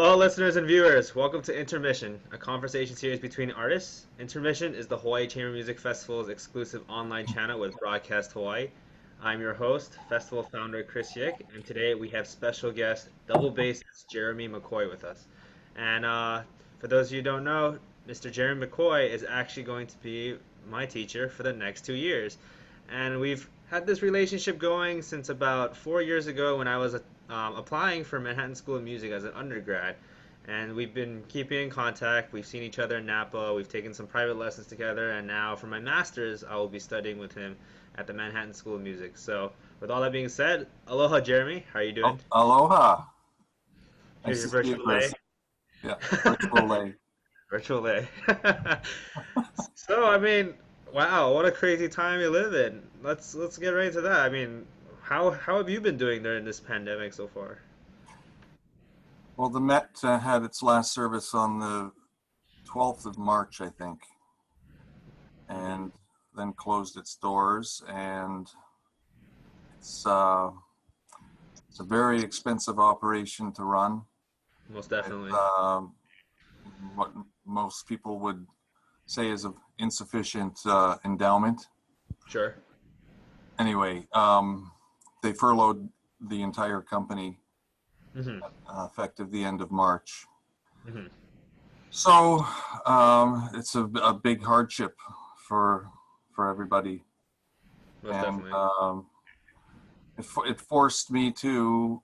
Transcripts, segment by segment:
Hello, listeners and viewers. Welcome to Intermission, a conversation series between artists. Intermission is the Hawaii Chamber Music Festival's exclusive online channel with Broadcast Hawaii. I'm your host, festival founder Chris Yick, and today we have special guest, double bassist Jeremy McCoy with us. And for those of you who don't know, Mr. Jeremy McCoy is actually going to be my teacher for the next 2 years. And we've had this relationship going since about 4 years ago when I was applying for Manhattan School of Music as an undergrad. And we've been keeping in contact. We've seen each other in Napa. We've taken some private lessons together. And now for my master's, I will be studying with him at the Manhattan School of Music. So with all that being said, aloha, Jeremy. How are you doing? Aloha. Here's Nice your to see you, virtual lay. Chris. Yeah, virtual lay. Virtual lay. So, I mean, wow, what a crazy time you live in. Let's get right into that. I mean, how have you been doing during this pandemic so far? Well, the Met had its last service on the 12th of March, I think, Hmm. and then closed its doors. And it's uh, it's a very expensive operation to run. Most With definitely. what most people would say is an insufficient endowment. Sure. Anyway, they furloughed the entire company Hmm. effective the end of March. Hmm. So it's a big hardship for everybody, Most and definitely. it forced me to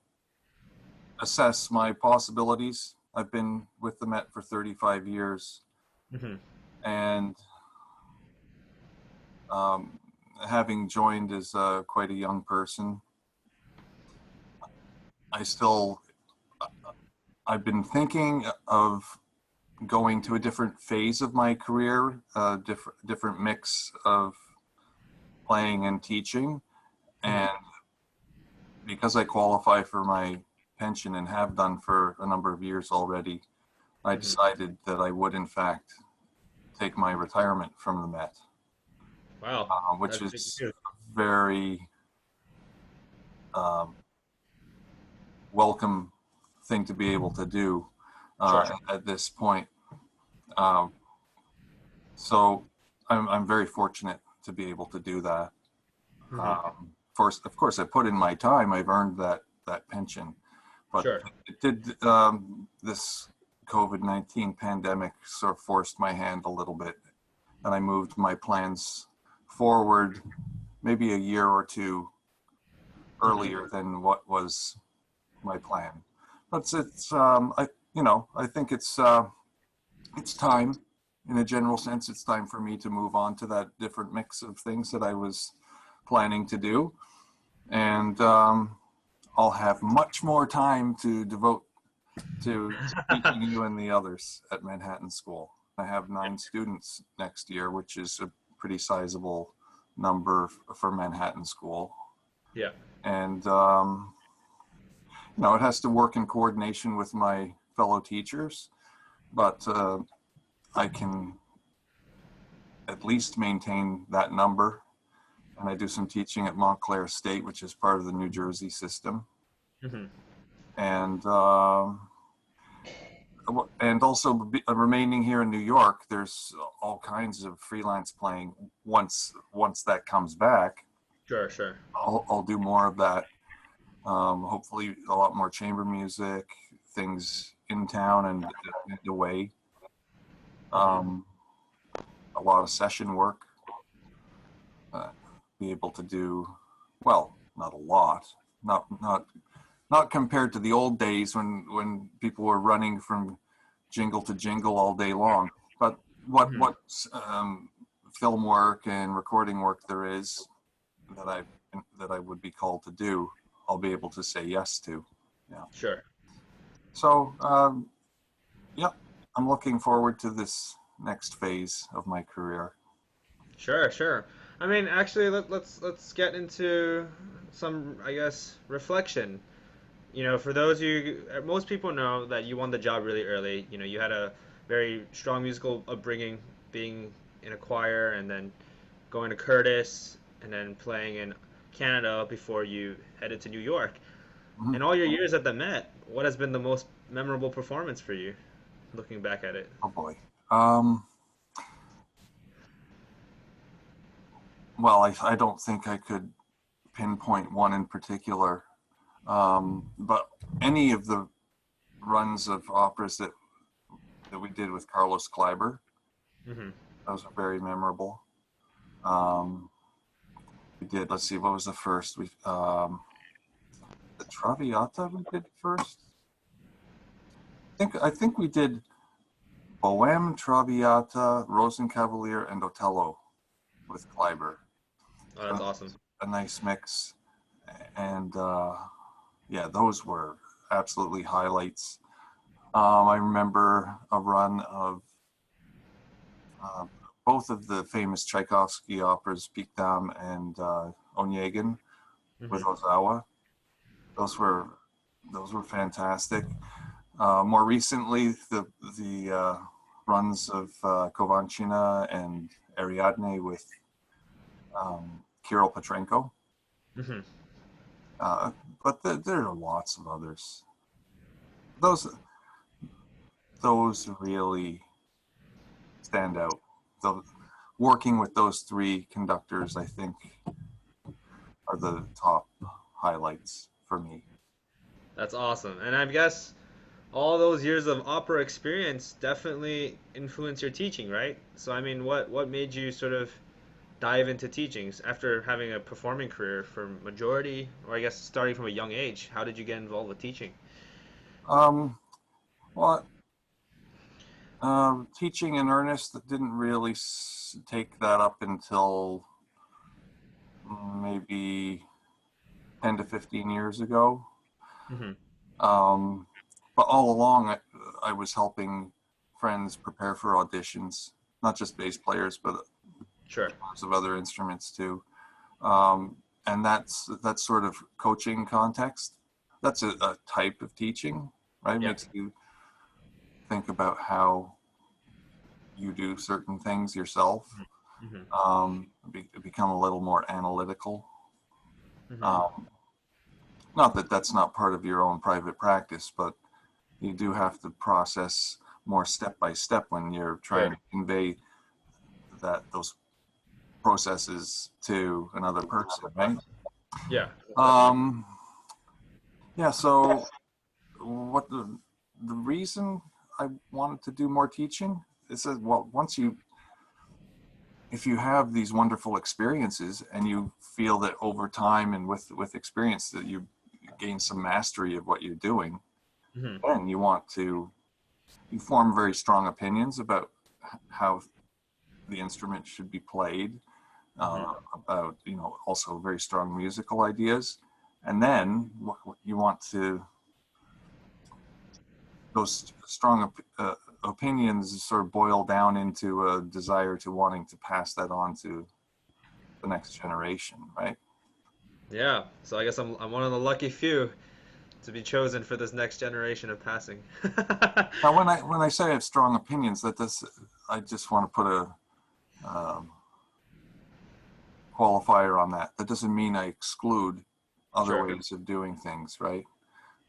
assess my possibilities. I've been with the Met for 35 years, Hmm. and um, having joined as quite a young person, I still I've been thinking of going to a different phase of my career, different mix of playing and teaching. Hmm. And because I qualify for my pension and have done for a number of years already, I Hmm. decided that I would, in fact, take my retirement from the Met, Wow, which that's big is news. a very um, welcome thing to be able to do Sure. at this point. Um, so I'm very fortunate to be able to do that. Hmm. Of course, I put in my time. I've earned that pension, but Sure. it did this COVID-19 pandemic sort of forced my hand a little bit, and I moved my plans forward maybe a year or two Hmm. earlier than what was my plan. But I think it's time. In a general sense, it's time for me to move on to that different mix of things that I was planning to do, and I'll have much more time to devote to teaching you and the others at Manhattan School. I have 9 students next year, which is a pretty sizable number for Manhattan School. Yeah. And, it has to work in coordination with my fellow teachers, but I can at least maintain that number. And I do some teaching at Montclair State, which is part of the New Jersey system. Hmm. And also remaining here in New York, there's all kinds of freelance playing. Once that comes back, Sure. Sure. I'll do more of that. Hopefully, a lot more chamber music, things in town and away. Hmm. Um, a lot of session work. Uh, be able to do well, not a lot, not compared to the old days when people were running from jingle to jingle all day long. But Hmm. what film work and recording work there is that I would be called to do, I'll be able to say yes to. Yeah. Sure. So yeah, I'm looking forward to this next phase of my career. Sure. Sure. I mean, actually, let's get into some, I guess, reflection. For those of you, most people know that you won the job really early. You had a very strong musical upbringing, being in a choir, and then going to Curtis, and then playing in Canada before you headed to New York. Mhm. In all your years at the Met, what has been the most memorable performance for you, looking back at it? Oh boy. Um, well, I don't think I could pinpoint one in particular, but any of the runs of operas that we did with Carlos Kleiber, Hmm. those are very memorable. Um, we did, let's see, what was the first? The Traviata we did first. I think we did Bohème, Traviata, Rosenkavalier, and Otello with Kleiber. Oh, So that's awesome. a nice mix, and yeah, those were absolutely highlights. I remember a run of uh, both of the famous Tchaikovsky operas, Pikdam and Onegin with Hmm. Ozawa. Those were those were fantastic. More recently, the runs of Kovanchina and Ariadne with Kirill Petrenko. Hmm. Uh, but there are lots of others. Those those really stand out. The, working with those three conductors, I think, are the top highlights for me. That's awesome. And I guess all those years of opera experience definitely influence your teaching, right? So I mean, what made you sort of dive into teachings after having a performing career for majority, or I guess starting from a young age? How did you get involved with teaching? Um, well, teaching in earnest didn't really take that up until maybe 10 to 15 years ago. Hmm. Um, but all along, I was helping friends prepare for auditions, not just bass players, but Sure. lots of other instruments too. Um, and that's sort of coaching context. That's a type of teaching, right? It Yeah. makes you think about how you do certain things yourself. Hmm. Become a little more analytical. Hmm. Um, not that that's not part of your own private practice, but you do have to process more step by step when you're trying Sure. to convey that those processes to another person, right? Yeah, definitely. Um, yeah. So what the reason I wanted to do more teaching is that, well, once you if you have these wonderful experiences and you feel that over time and with experience that you gain some mastery of what you're doing, Hmm. then you form very strong opinions about how the instrument should be played, Hmm. about also very strong musical ideas, and then what you want to those strong opinions sort of boil down into a desire to wanting to pass that on to the next generation, right? Yeah. So I guess I'm one of the lucky few to be chosen for this next generation of passing. Now, when I say I have strong opinions, that this I just want to put a um, qualifier on that. That doesn't mean I exclude other Sure. ways of doing things, right?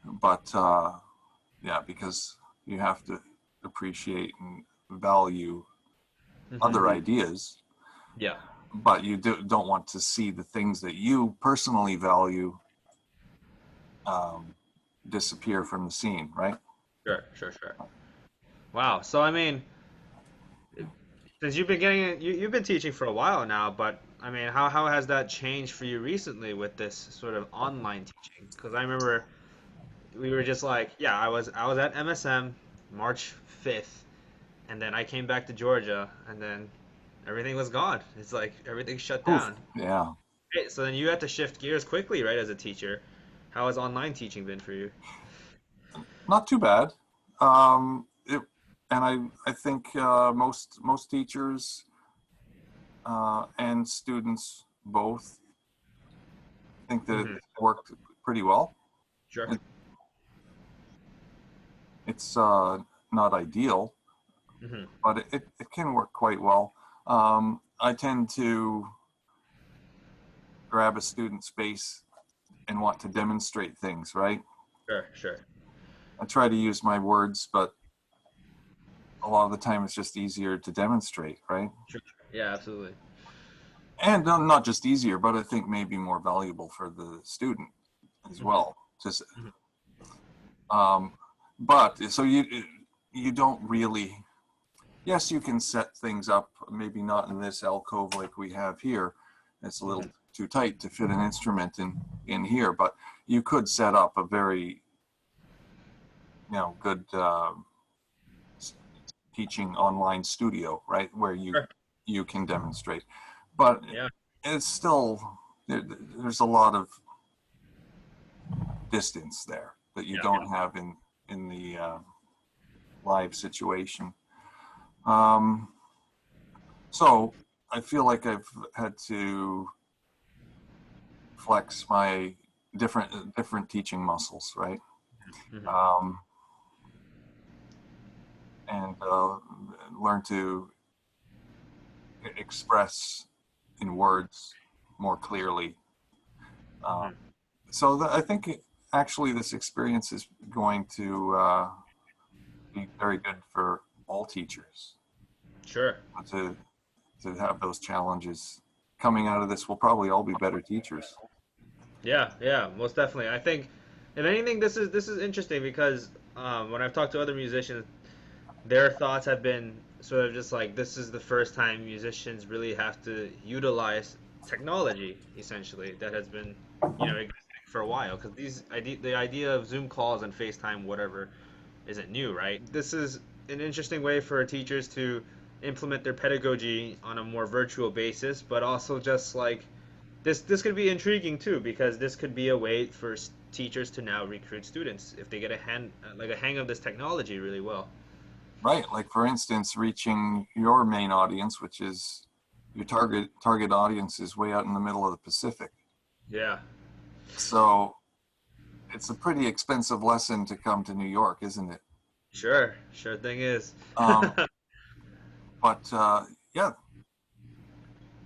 But yeah, because you have to appreciate and value Hmm. other ideas, Yeah. but you don't want to see the things that you personally value um, disappear from the scene, right? Sure. Sure. Sure. Wow. So I mean, since you've been you've been teaching for a while now, but I mean, how has that changed for you recently with this sort of online teaching? Because I remember we were just like, yeah, I was at MSM March 5th, and then I came back to Georgia, and then everything was gone. It's like everything shut Oof, down. yeah, Right, so then you had to shift gears quickly, right, as a teacher. How has online teaching been for you? not too bad. It, and I think most teachers and students both think that it Hmm. worked pretty well. Sure. It, it's not ideal, Hmm. but it can work quite well. I tend to grab a student space and want to demonstrate things, right? Sure, sure. I try to use my words, but a lot of the time it's just easier to demonstrate, right? Sure. Yeah, absolutely. And not just easier, but I think maybe more valuable for the student as Hmm. well. Just, Hmm. um, but so you don't really. Yes, you can set things up. Maybe not in this alcove like we have here. It's a little Hmm. too tight to fit an instrument in here, but you could set up a very good teaching online studio, right, where Sure. you can demonstrate. But Yeah, it's still there's a lot of distance there that you yeah. don't have in the live situation. Um, so I feel like I've had to flex my different teaching muscles, right? Hmm. Um, and learn to express in words more clearly. Uh, Hmm. so I think actually this experience is going to be very good for all teachers Sure. to have those challenges. Coming out of this, we'll probably all be better teachers. Yeah, yeah, most definitely. I think, if anything, this is interesting because when I've talked to other musicians, their thoughts have been sort of just like this is the first time musicians really have to utilize technology essentially that has been existing for a while because the idea of Zoom calls and FaceTime whatever isn't new, right? This is an interesting way for teachers to implement their pedagogy on a more virtual basis, but also just like this could be intriguing too because this could be a way for teachers to now recruit students if they get a hang of this technology really well. Right. Like for instance, reaching your main audience, which is your target audience is way out in the middle of the Pacific. Yeah. So it's a pretty expensive lesson to come to New York, isn't it? Sure. Sure thing is. Um, but yeah,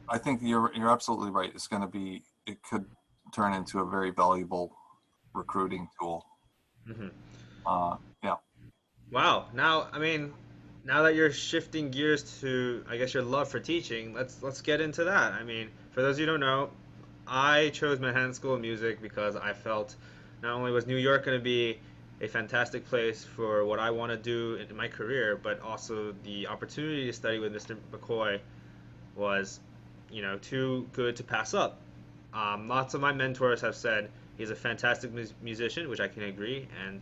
I think you're absolutely right. It could turn into a very valuable recruiting tool. Hmm. Yeah. Wow. Now, I mean, now that you're shifting gears to, I guess, your love for teaching, let's get into that. I mean, for those of you who don't know, I chose Manhattan School of Music because I felt not only was New York going to be a fantastic place for what I want to do in my career, but also the opportunity to study with Mr. McCoy was, too good to pass up. Lots of my mentors have said he's a fantastic musician, which I can agree, and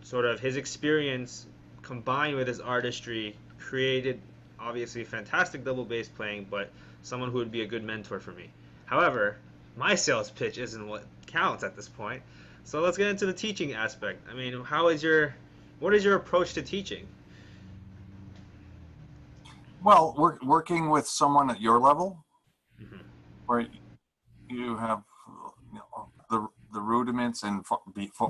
sort of his experience combined with his artistry created obviously fantastic double bass playing, but someone who would be a good mentor for me. However, my sales pitch isn't what counts at this point. So let's get into the teaching aspect. I mean, what is your approach to teaching? Well, working with someone at your level, Hmm. where you have the rudiments and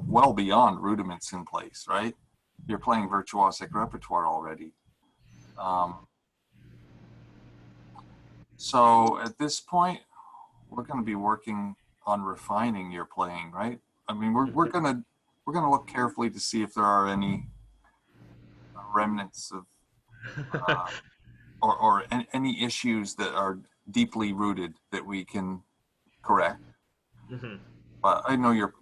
well beyond rudiments in place, right? You're playing virtuosic repertoire already. Um, so at this point, we're going to be working on refining your playing, right? I mean, we're gonna look carefully to see if there are any remnants of any issues that are deeply rooted that we can correct. Hmm. But I know you're.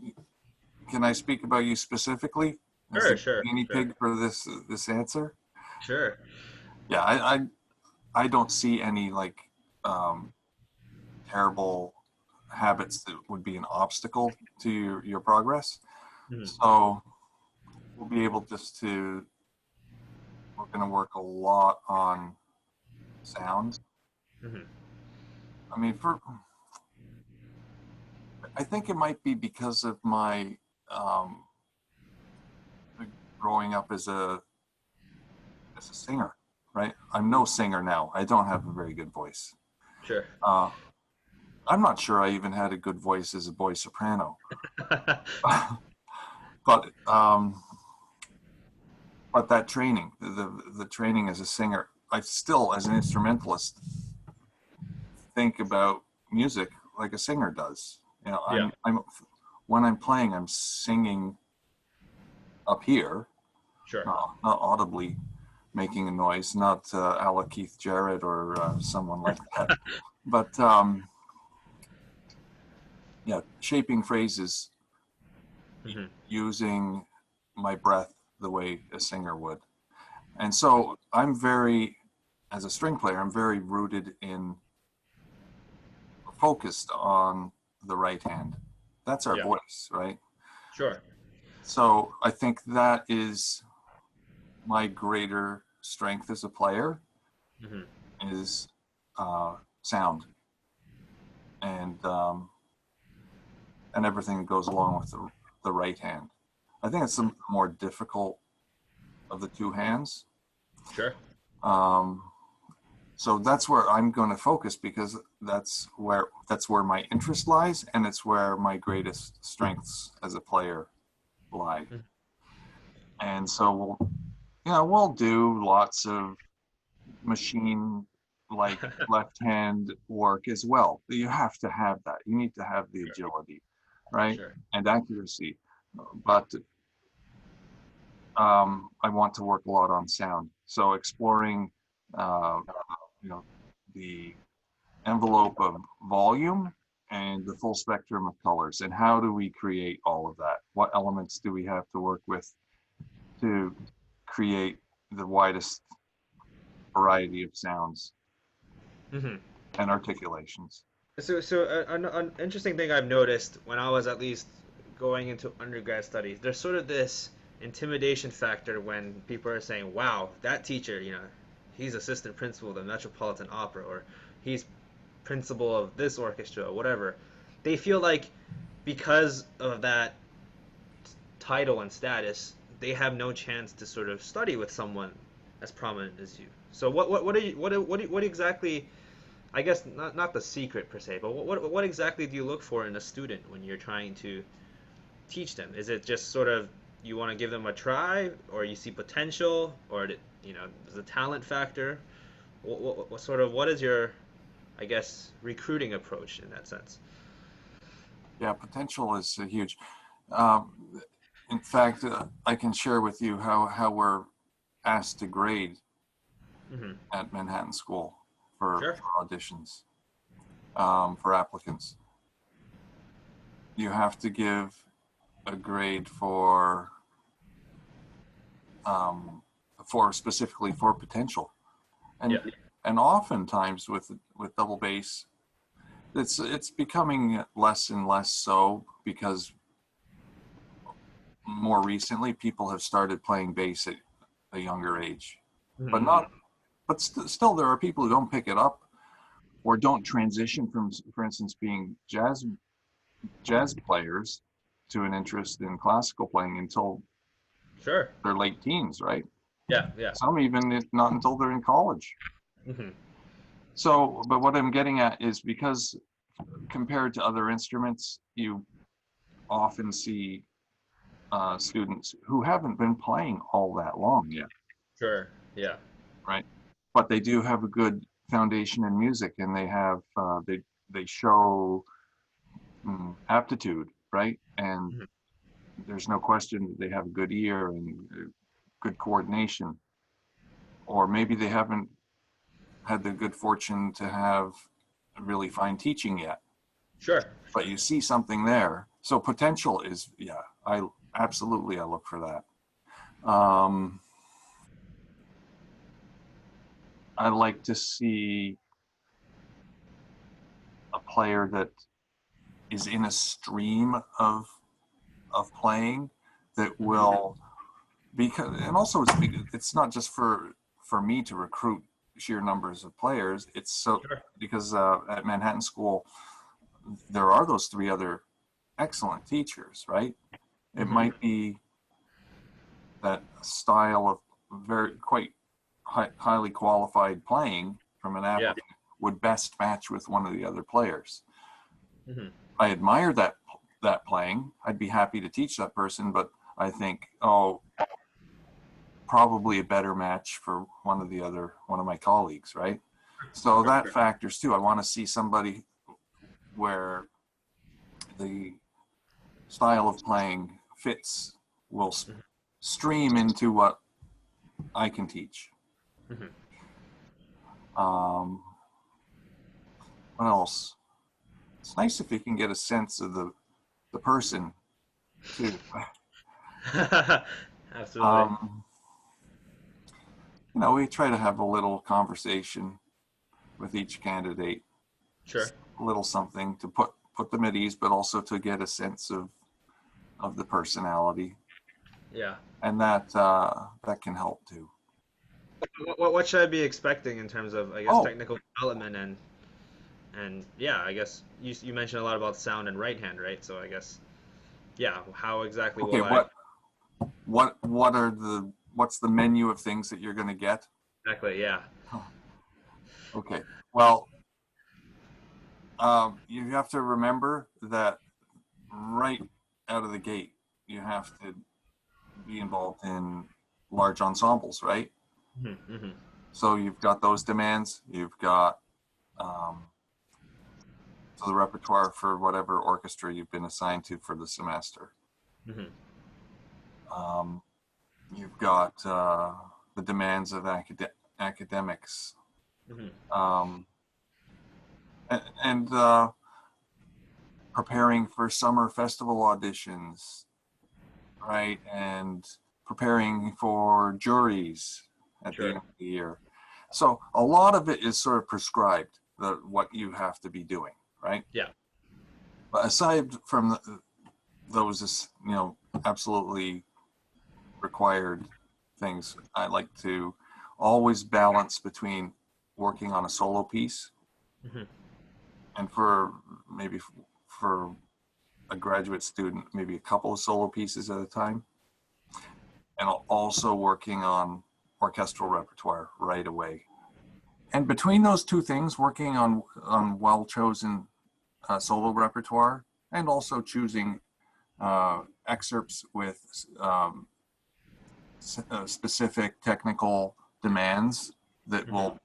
Can I speak about you specifically as Sure, the sure, guinea sure, pig for this answer? sure. Yeah, I don't see any like um, terrible habits that would be an obstacle to your progress. Hmm. So we'll be able just to. We're going to work a lot on sound. Hmm. I mean, I think it might be because of my um, growing up as a singer, right? I'm no singer now. I don't have a very good voice. Sure. Uh, I'm not sure I even had a good voice as a boy soprano, but that training, the training as a singer, I still, as an instrumentalist, think about music like a singer does. You know, Yeah. when I'm playing, I'm singing up here, Sure. not audibly making a noise, not a la Keith Jarrett or someone like that. But yeah, shaping phrases Hmm. using my breath the way a singer would. And so I'm very, as a string player, I'm very rooted in, focused on the right hand. That's our Yeah. voice, right? Sure. So I think that is my greater strength as a player, Hmm. is sound and everything that goes along with the right hand. I think it's the more difficult of the two hands. Sure. Um, so that's where I'm going to focus, because that's where my interest lies, and it's where my greatest strengths as a player lie. Mhm. And so we'll do lots of machine like left hand work as well. You have to have that. You need to have the agility, right? Sure. And accuracy. But I want to work a lot on sound. So exploring, uh, the envelope of volume and the full spectrum of colors, and how do we create all of that? What elements do we have to work with to create the widest variety of sounds Hmm. and articulations? So an interesting thing I've noticed when I was at least going into undergrad studies, there's sort of this intimidation factor when people are saying, "Wow, that teacher, he's assistant principal of the Metropolitan Opera, or he's principal of this orchestra, or whatever." They feel like because of that title and status, they have no chance to sort of study with someone as prominent as you. So what are you what exactly, I guess not the secret per se, but what exactly do you look for in a student when you're trying to teach them? Is it just sort of you want to give them a try, or you see potential, or there's a talent factor? What is your, I guess, recruiting approach in that sense? Yeah, potential is huge. Um, in fact, I can share with you how we're asked to grade Hmm. at Manhattan School for Sure. auditions, for applicants. You have to give a grade um, for specifically for potential, and Yeah. oftentimes with double bass, it's becoming less and less so, because more recently people have started playing bass at a younger age, but Hmm. not but still there are people who don't pick it up or don't transition from, for instance, being jazz players to an interest in classical playing until Sure. their late teens, right? Yeah. Yeah. Some even not until they're in college. Hmm. So, but what I'm getting at is, because compared to other instruments, you often see students who haven't been playing all that long yet, Sure. Yeah. right? But they do have a good foundation in music, and they have they show aptitude, right? And Mhm. there's no question that they have a good ear and good coordination. Or maybe they haven't had the good fortune to have really fine teaching yet, Sure. but Sure. you see something there. So potential is, yeah, I absolutely, I look for that. I like to see a player that is in a stream of playing that Hmm. will, because, and also it's not just for me to recruit sheer numbers of players. It's so, Sure. because at Manhattan School there are those three other excellent teachers, right? It Hmm. might be that style of very quite highly qualified playing from an Yeah. applicant would best match with one of the other players. Hmm. I admire that playing. I'd be happy to teach that person, but I think, oh, probably a better match for one of my colleagues, right? So Sure. that Sure. factors too. I want to see somebody where the style of playing fits will stream into what I can teach. Mhm. What else? It's nice if you can get a sense of the person too. Absolutely. You know, we try to have a little conversation with each candidate, Sure. a little something to put them at ease, but also to get a sense of the personality, Yeah. and that can help too. What should I be expecting in terms of, I guess, Oh, technical development and yeah, I guess you mentioned a lot about sound and right hand, right? So I guess yeah, how exactly okay. will I What's the menu of things that you're going to get? exactly? Yeah. Okay. Well, you have to remember that right out of the gate, you have to be involved in large ensembles, right? Hmm. Hmm. So you've got those demands. You've got so the repertoire for whatever orchestra you've been assigned to for the semester. Hmm. Um, you've got the demands of academics, Hmm. um, and preparing for summer festival auditions, right? And preparing for juries at the Sure. end of the year. So a lot of it is sort of prescribed, what you have to be doing, right? Yeah. But aside from those, absolutely required things, I like to always balance between working on a solo piece, Hmm. and maybe for a graduate student, maybe a couple of solo pieces at a time, and also working on orchestral repertoire right away. And between those two things, working on well-chosen solo repertoire, and also choosing excerpts with specific technical demands that Hmm. will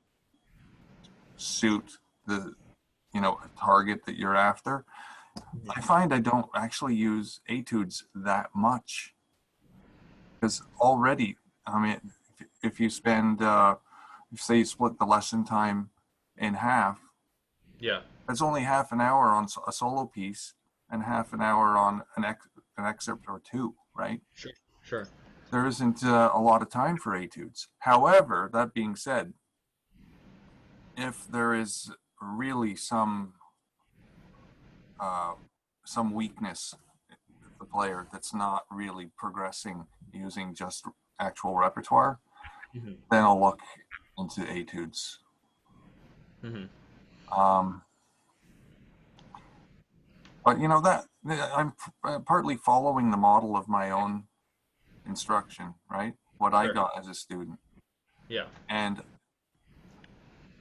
suit the target that you're after. I find I don't actually use etudes that much, because already, I mean, if you spend, say you split the lesson time in half, Yeah. that's only half an hour on a solo piece and half an hour on an excerpt or two, right? Sure. Sure. There isn't a lot of time for etudes. However, that being said, if there is really some weakness with the player that's not really progressing using just actual repertoire, Hmm. then I'll look into etudes. Hmm. Um, but that I'm partly following the model of my own instruction, right? What I Sure. got as a student. Yeah. And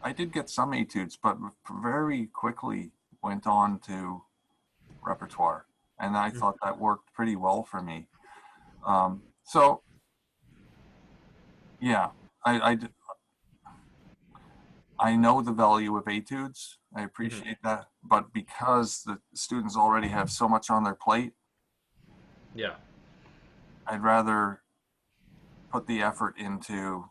I did get some etudes, but very quickly went on to repertoire. And I Mhm. thought that worked pretty well for me. So, yeah, I, I know the value of etudes. I Mhm. appreciate that. But because the students already have so much on their plate, Yeah. I'd rather put the effort into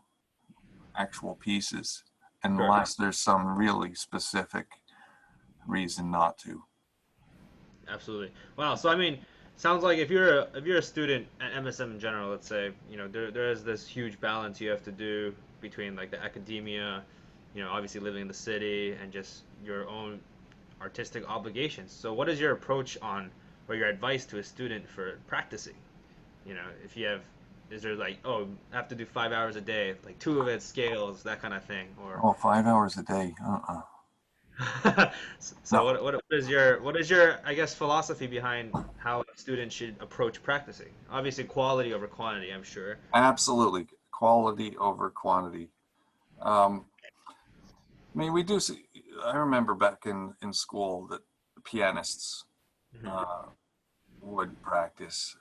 actual pieces, Sure. unless there's some really specific reason not to. Absolutely. Wow. So I mean, sounds like if you're a student at MSM in general, let's say, there is this huge balance you have to do between like the academia, obviously living in the city and just your own artistic obligations. So what is your approach on or your advice to a student for practicing? If you have is there like, oh, I have to do 5 hours a day, like two of it scales, that kind of thing, or Oh, 5 hours a day. so No, what is your I guess philosophy behind how a student should approach practicing? Obviously, quality over quantity, I'm sure. absolutely. Quality over quantity. Um, I mean, we do see, I remember back in school that pianists Hmm. uh, would practice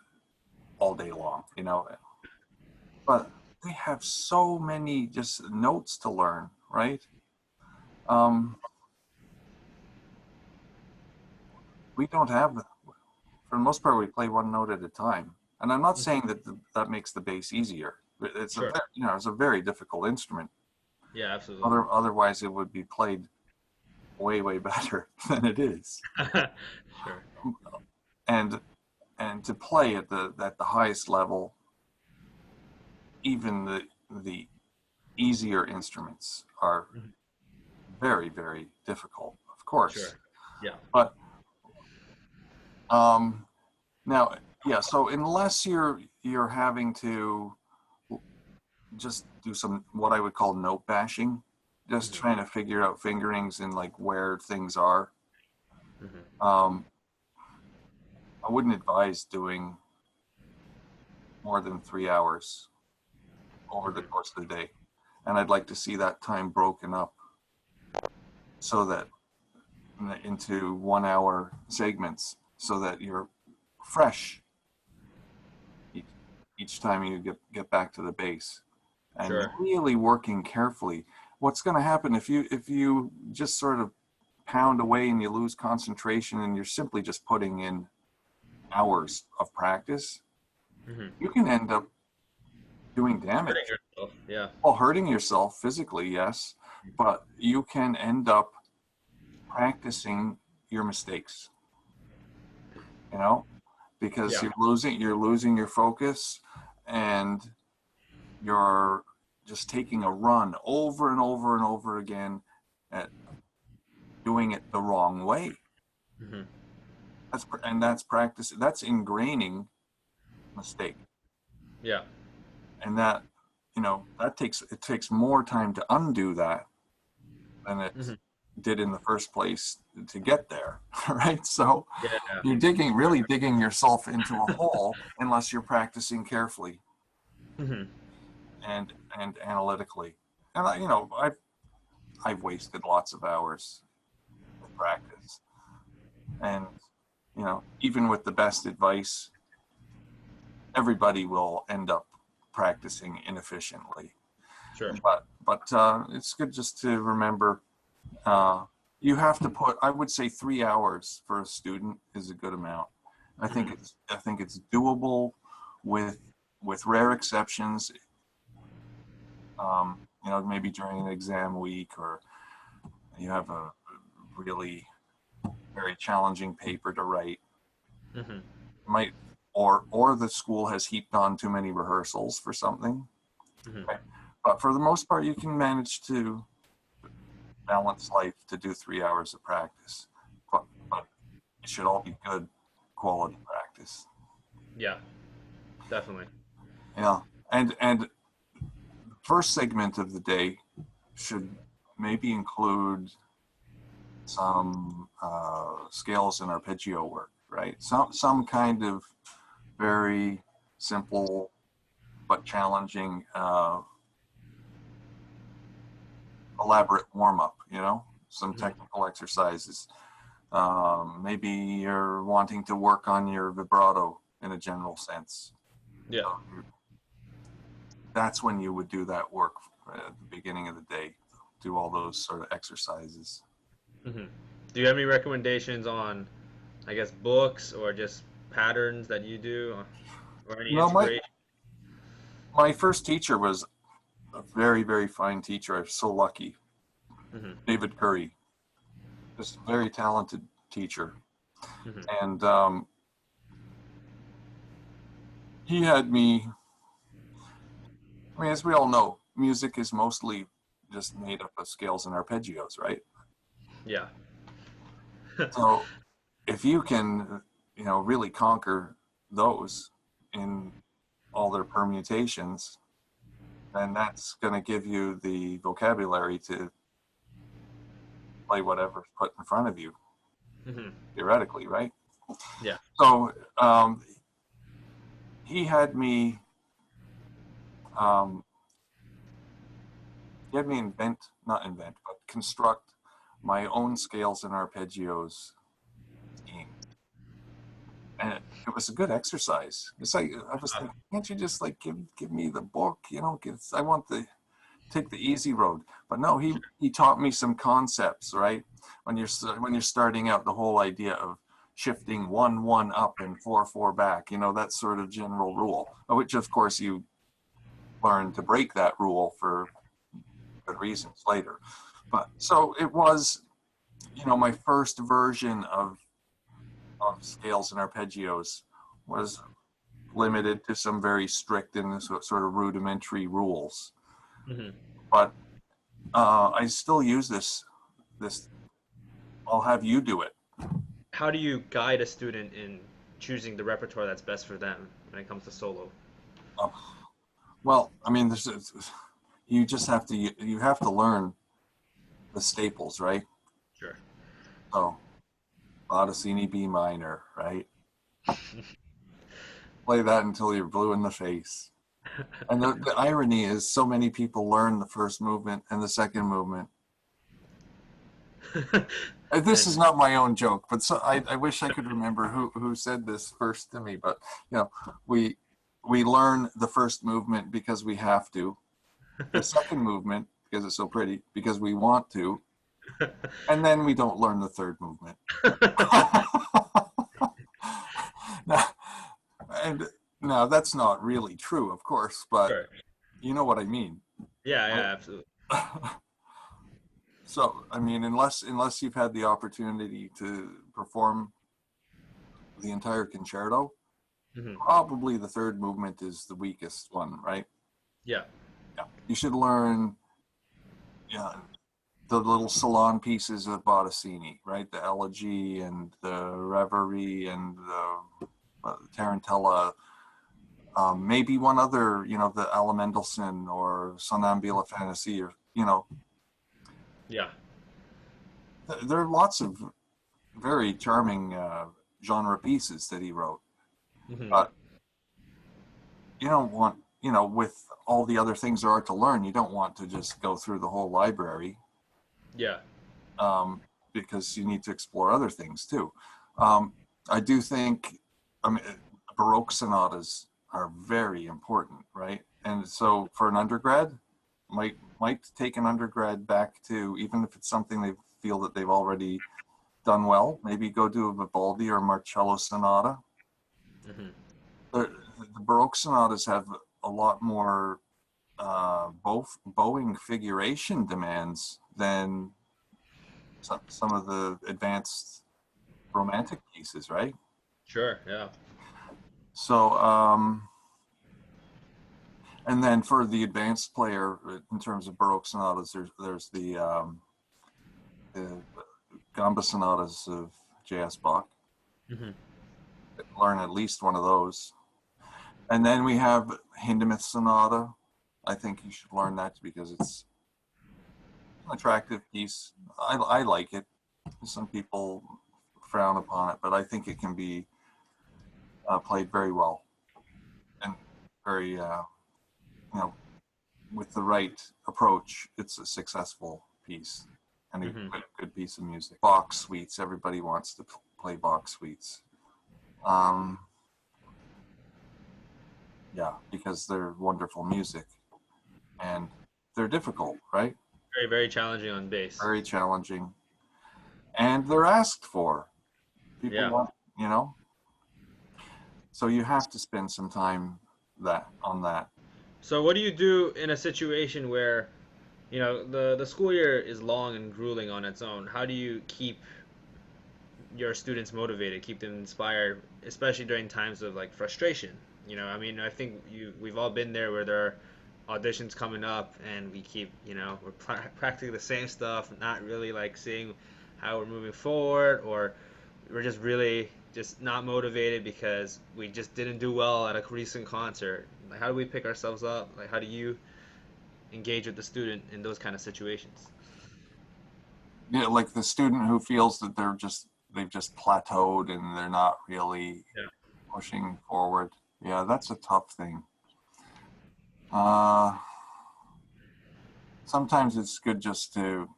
all day long, but they have so many just notes to learn, right? Um, we don't have, for the most part, we play one note at a time. And I'm not saying that that makes the bass easier. It's Sure. it's a very difficult instrument. Yeah, absolutely. Otherwise, it would be played way, way better than it is. Sure. And to play at the highest level, even the easier instruments are Mhm. very, very difficult, of course. Sure. Yeah. But now, yeah. So unless you're having to just do some what I would call note bashing, just Mhm. trying to figure out fingerings and like where things are. Mhm. I wouldn't advise doing more than 3 hours over the Mhm. course of the day. And I'd like to see that time broken up so that into 1 hour segments so that you're fresh each time you get back to the bass and Sure. really working carefully. What's going to happen if you just sort of pound away and you lose concentration and you're simply just putting in hours of practice, Mhm. you can end up doing Hurting damage. yourself. Yeah. Well, hurting yourself physically, yes, but you can end up practicing your mistakes, you know, because Yeah. you're losing your focus and you're just taking a run over and over and over again at doing it the wrong way. Mhm. That's practice. That's ingraining mistake, Yeah. and that that takes more time to undo that than it Mhm. did in the first place to get there. Right? So Yeah. you're really digging yourself into a hole unless you're practicing carefully Mhm. and analytically. And I've wasted lots of hours with practice, and even with the best advice, everybody will end up practicing inefficiently. Sure. But it's good just to remember you have to put. I would say 3 hours for a student is a good amount. Mhm. I think it's doable with rare exceptions. Maybe during an exam week or you have a really very challenging paper to write. Mhm. Might or the school has heaped on too many rehearsals for something. Mhm. Right? But for the most part, you can manage to balance life to do 3 hours of practice. But it should all be good quality practice. Yeah. Definitely. Yeah, and the first segment of the day should maybe include some scales and arpeggio work, right? Some kind of very simple but challenging, elaborate warm up. Some Mhm. technical exercises. Maybe you're wanting to work on your vibrato in a general sense. Yeah. So that's when you would do that work at the beginning of the day. Do all those sort of exercises. Mhm. Do you have any recommendations on, I guess, books or just patterns that you do, or any No, inspiration? my first teacher was a very, very fine teacher. I was so lucky. Mhm. David Curry, just a very talented teacher. Mhm. And he had me, as we all know, music is mostly just made up of scales and arpeggios, right? Yeah. So if you can, really conquer those in all their permutations, then that's going to give you the vocabulary to play whatever's put in front of you, Mhm. theoretically, right? Yeah. So he had me, um, not invent, but construct my own scales and arpeggios scheme. And it was a good exercise. It's like I was thinking, can't you just like give me the book? I want to take the easy road. But no, he taught me some concepts, right? When you're starting out, the whole idea of shifting 1-1 up and 4-4 back, that sort of general rule, which of course you learn to break that rule for good reasons later. But so it was, my first version of scales and arpeggios was limited to some very strict and sort of rudimentary rules. Hmm. But I still use this. I'll have you do it. How do you guide a student in choosing the repertoire that's best for them when it comes to solo? Well, I mean, you just have to learn the staples, right? Sure. So, Bottesini B minor, right? Play that until you're blue in the face. And the irony is, so many people learn the first movement and the second movement. This is not my own joke, but I wish I could remember who said this first to me. But we learn the first movement because we have to, the second movement because it's so pretty because we want to, and then we don't learn the third movement. Now that's not really true, of course, but Sure. you know what I mean. Yeah, yeah, absolutely. So, I mean, unless you've had the opportunity to perform the entire concerto, Hmm. probably the third movement is the weakest one, right? Yeah. Yeah. You should learn the little salon pieces of Bottesini, right? The Elegy and the Reverie and the Tarantella. Maybe one other, the Alla Mendelssohn or Sonnambula Fantasy, or, Yeah. there are lots of very charming genre pieces that he wrote. Hmm. But you don't want, with all the other things there are to learn, you don't want to just go through the whole library. Yeah. Because you need to explore other things too. I do think, Baroque sonatas are very important, right? And so for an undergrad, might take an undergrad back to, even if it's something they feel that they've already done well, maybe go do a Vivaldi or Marcello sonata. Hmm. The Baroque sonatas have a lot more bowing figuration demands than some of the advanced romantic pieces, right? Sure. Yeah. So, and then for the advanced player, in terms of Baroque sonatas, there's the gamba sonatas of J.S. Bach. Hmm. Learn at least one of those. And then we have Hindemith Sonata. I think you should learn that because it's an attractive piece. I like it. Some people frown upon it, but I think it can be played very well and very, with the right approach, it's a successful piece and a Hmm. good piece of music. Bach suites, everybody wants to play Bach suites. Yeah, because they're wonderful music and they're difficult, right? Very, very challenging on bass. Very challenging. And they're asked for. People Yeah. want, so you have to spend some time on that. So what do you do in a situation where, the school year is long and grueling on its own? How do you keep your students motivated, keep them inspired, especially during times of like frustration? I mean, I think we've all been there where there are auditions coming up and we keep, we're practicing the same stuff, not really like seeing how we're moving forward, or we're just really just not motivated because we just didn't do well at a recent concert. Like, how do we pick ourselves up? Like, how do you engage with the student in those kind of situations? Yeah, like the student who feels that they've just plateaued and they're not really Yeah. pushing forward. Yeah, that's a tough thing. Uh, Sometimes it's good just to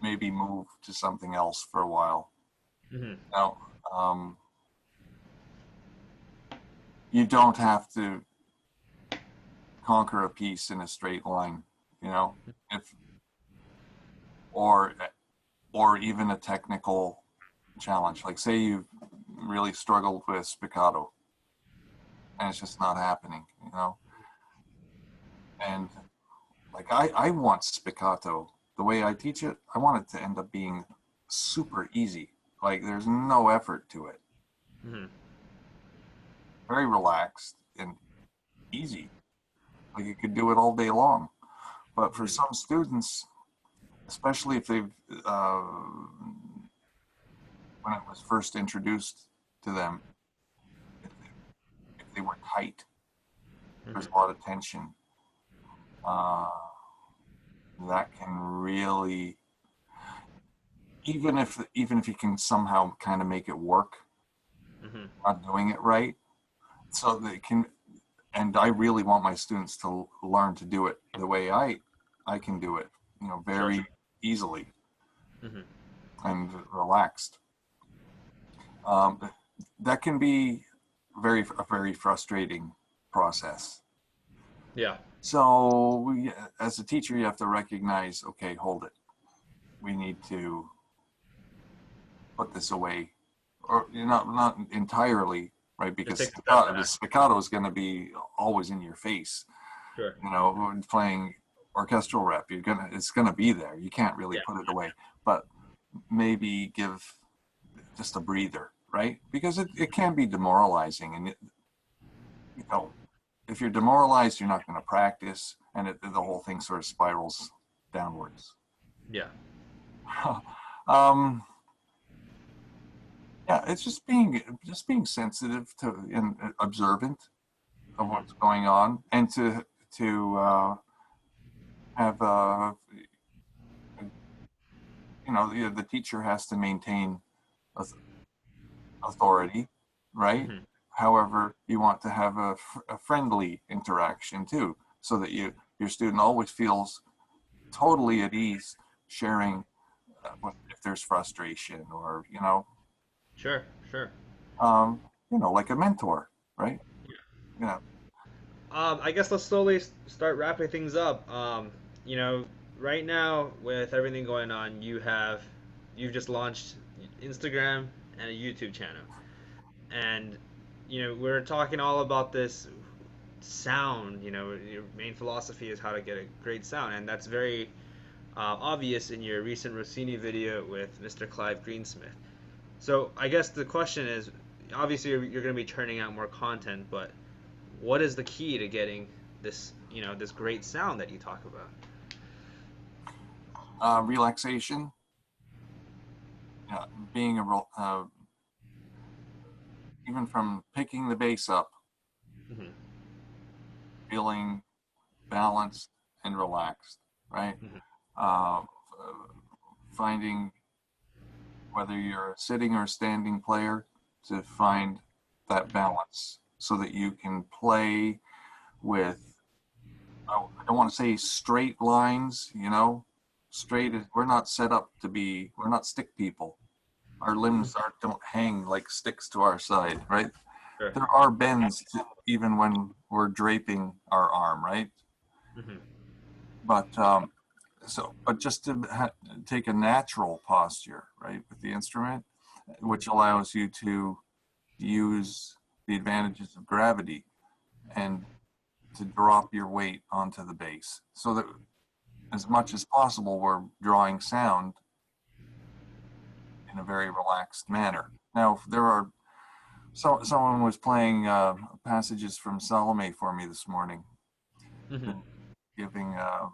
maybe move to something else for a while. Hmm. Now, um, you don't have to conquer a piece in a straight line, if or even a technical challenge. Like say you really struggled with spiccato and it's just not happening, you know? And like I want spiccato, the way I teach it, I want it to end up being super easy. Like there's no effort to it. Hmm. Very relaxed and easy. Like you could do it all day long. But for Hmm. some students, especially if they've, when it was first introduced to them, if they were tight, there's Hmm. a lot of tension. Uh, that can really, even if you can somehow kind of make it work, Hmm. not doing it right, so they can. And I really want my students to learn to do it the way I can do it, you know, Sure. very easily Hmm. and relaxed. Um, that can be a very frustrating process. Yeah. So as a teacher, you have to recognize, okay, hold it. We need to put this away, or not entirely, right? Just Because take a step the back. spiccato is going to be always in your face. Sure. You know, when playing orchestral rep, it's gonna be there. You can't really Yeah. put it away, but maybe give just a breather, right? Because it can be demoralizing, and you know, if you're demoralized, you're not going to practice, and the whole thing sort of spirals downwards. Yeah. um, yeah, it's just being sensitive to and observant of Hmm. what's going on, and to have you know the teacher has to maintain authority, right? Hmm. However, you want to have a friendly interaction too, so that your student always feels totally at ease sharing if there's frustration or Sure. Sure. like a mentor, right? Yeah. I guess let's slowly start wrapping things up. You know, right now with everything going on, you've just launched Instagram and a YouTube channel, and we're talking all about this sound. Your main philosophy is how to get a great sound, and that's very obvious in your recent Rossini video with Mr. Clive Greensmith. So I guess the question is, obviously you're going to be churning out more content, but what is the key to getting this great sound that you talk about? Relaxation, being even from picking the bass up, Hmm. feeling balanced and relaxed, right? Hmm. Uh, Finding whether you're a sitting or standing player to find that balance so that you can play with, I don't want to say straight lines, straight is, we're not set up to be, we're not stick people. Our limbs don't hang like sticks to our side, right? Sure. There are bends even when we're draping our arm, right? Hmm. But but just to take a natural posture, right, with the instrument, which allows you to use the advantages of gravity and to drop your weight onto the bass so that as much as possible we're drawing sound in a very relaxed manner. Now there are someone was playing passages from Salome for me this morning, Hmm. been giving a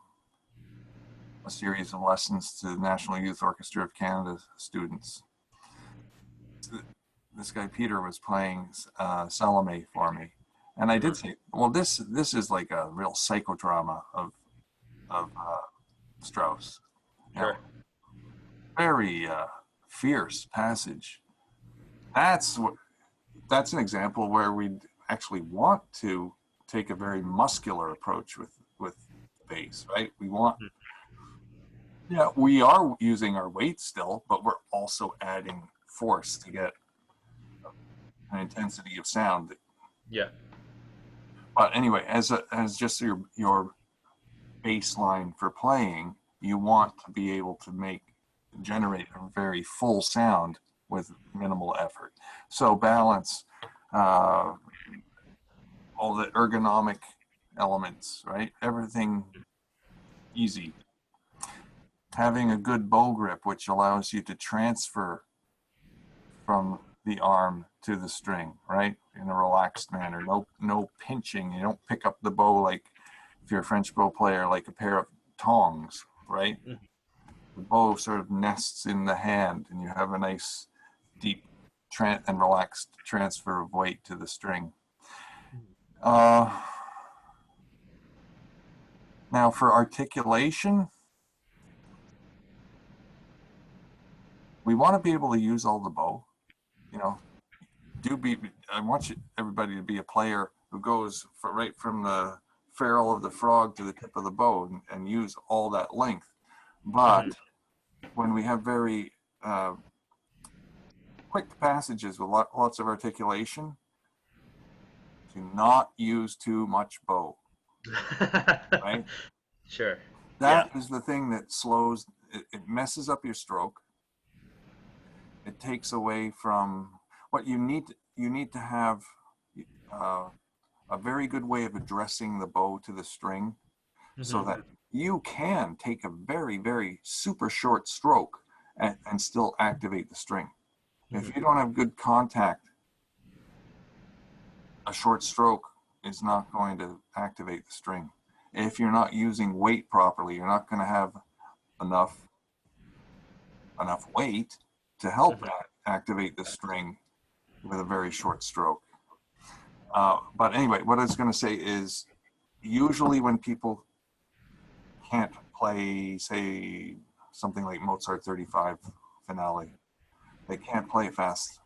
series of lessons to the National Youth Orchestra of Canada students. This guy Peter was playing Salome for me, and I did Hmm. say, well, this is like a real psychodrama of Strauss. You know, Sure. very fierce passage. That's what that's an example where we actually want to take a very muscular approach with bass, right? We want, yeah, we are using our weight still, but we're also adding force to get an intensity of sound. Yeah. But anyway, as just your baseline for playing, you want to be able to generate a very full sound with minimal effort. So balance, all the ergonomic elements, right? Everything easy. Having a good bow grip, which allows you to transfer from the arm to the string, right? In a relaxed manner. No pinching. You don't pick up the bow like, if you're a French bow player, like a pair of tongs, right? Mhm. The bow sort of nests in the hand, and you have a nice, deep, and relaxed transfer of weight to the string. Now for articulation, we want to be able to use all the bow. You know, I want everybody to be a player who goes right from the ferrule of the frog to the tip of the bow and use all that length. But when we have very quick passages with lots of articulation, do not use too much bow, right? Sure. That is the thing that slows, it messes up your stroke. It takes away from what you need. You need to have a very good way of addressing the bow to the string, so that you can take a very, very super short stroke and still activate the string. If you don't have good contact, a short stroke is not going to activate the string. If you're not using weight properly, you're not going to have enough weight to help activate the string with a very short stroke. But anyway, what I was going to say is, usually when people can't play, say, something like Mozart 35 Finale, they can't play fast.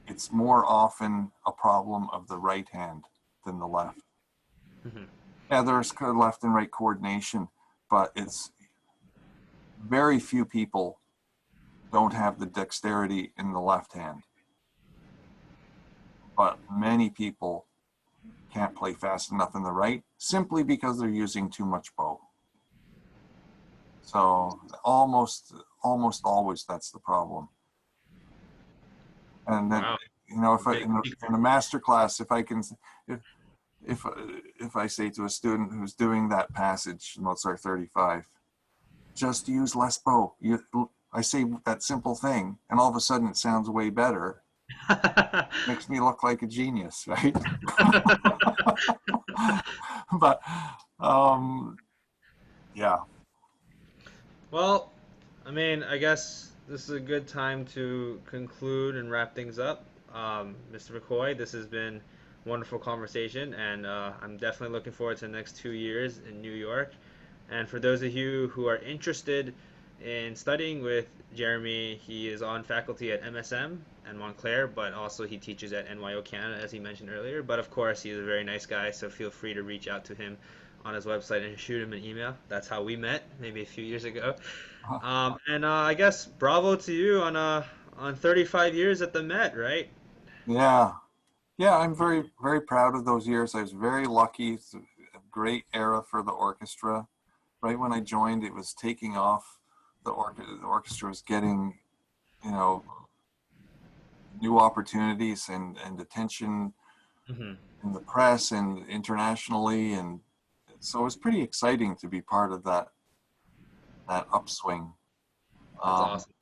It's more often a problem of the right hand than the left. Yeah, there's left and right coordination, but it's very few people don't have the dexterity in the left hand. But many people can't play fast enough in the right, simply because they're using too much bow. So almost always that's the problem. And then, you know, if in a master class, if I say to a student who's doing that passage, Mozart 35, just use less bow. I say that simple thing, and all of a sudden it sounds way better. Makes me look like a genius, right? But yeah. Well, I mean, I guess this is a good time to conclude and wrap things up. Mr. McCoy, this has been a wonderful conversation, and I'm definitely looking forward to the next 2 years in New York. And for those of you who are interested in studying with Jeremy, he is on faculty at MSM and Montclair, but also he teaches at NYO Canada, as he mentioned earlier. But of course, he's a very nice guy, so feel free to reach out to him on his website and shoot him an email. That's how we met, maybe a few years ago. And I guess bravo to you on 35 years at the Met, right? Yeah. Yeah, I'm very, very proud of those years. I was very lucky. It's a great era for the orchestra. Right when I joined, it was taking off. The orchestra was getting, you know, new opportunities and attention in the press and internationally, and so it was pretty exciting to be part of that upswing. That's awesome.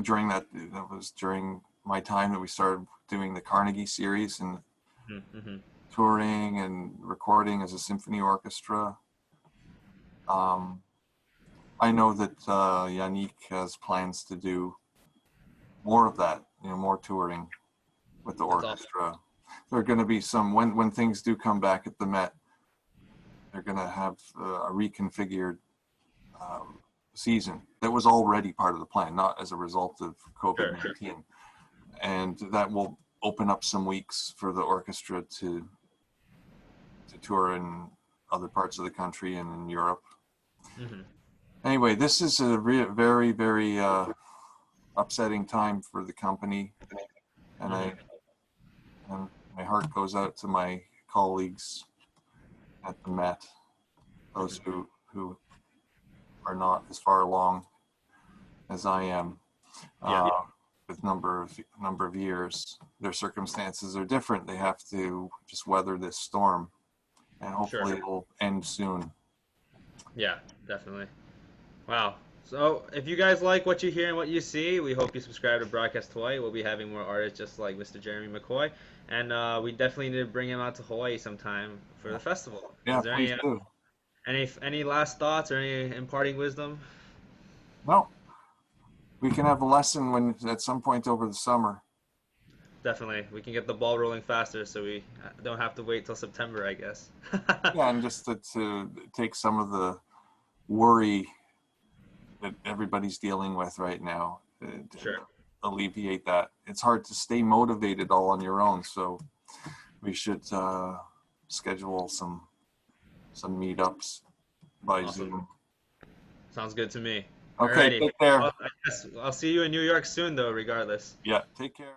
During that was during my time that we started doing the Carnegie series and touring and recording as a symphony orchestra. I know that Yannick has plans to do more of that, you know, more touring with the orchestra. Awesome. There are going to be some, when things do come back at the Met, they're going to have a reconfigured season that was already part of the plan, not as a result of COVID-19. Sure. And that will open up some weeks for the orchestra to tour in other parts of the country and in Europe. Anyway, this is a very, very upsetting time for the company, and my heart goes out to my colleagues at the Met, those who are not as far along. as I am, Yeah, with number of years. Their circumstances are different. They have to just weather this storm, and sure. hopefully it will end soon. Yeah, definitely. Wow. So if you guys like what you hear and what you see, we hope you subscribe to Broadcast Hawaii. We'll be having more artists just like Mr. Jeremy McCoy, and we definitely need to bring him out to Hawaii sometime for Yeah, the festival. yeah, Is there please do. any last thoughts or any imparting wisdom? No, we can have a lesson when at some point over the summer. Definitely, we can get the ball rolling faster, so we don't have to wait till September, I guess. Yeah, and just to take some of the worry that everybody's dealing with right now, Sure. alleviate that. It's hard to stay motivated all on your own, so we should schedule some meetups by Awesome. Zoom. Sounds good to me. Okay, Alrighty. take care. Well, I guess I'll see you in New York soon, though, regardless. Yeah, take care.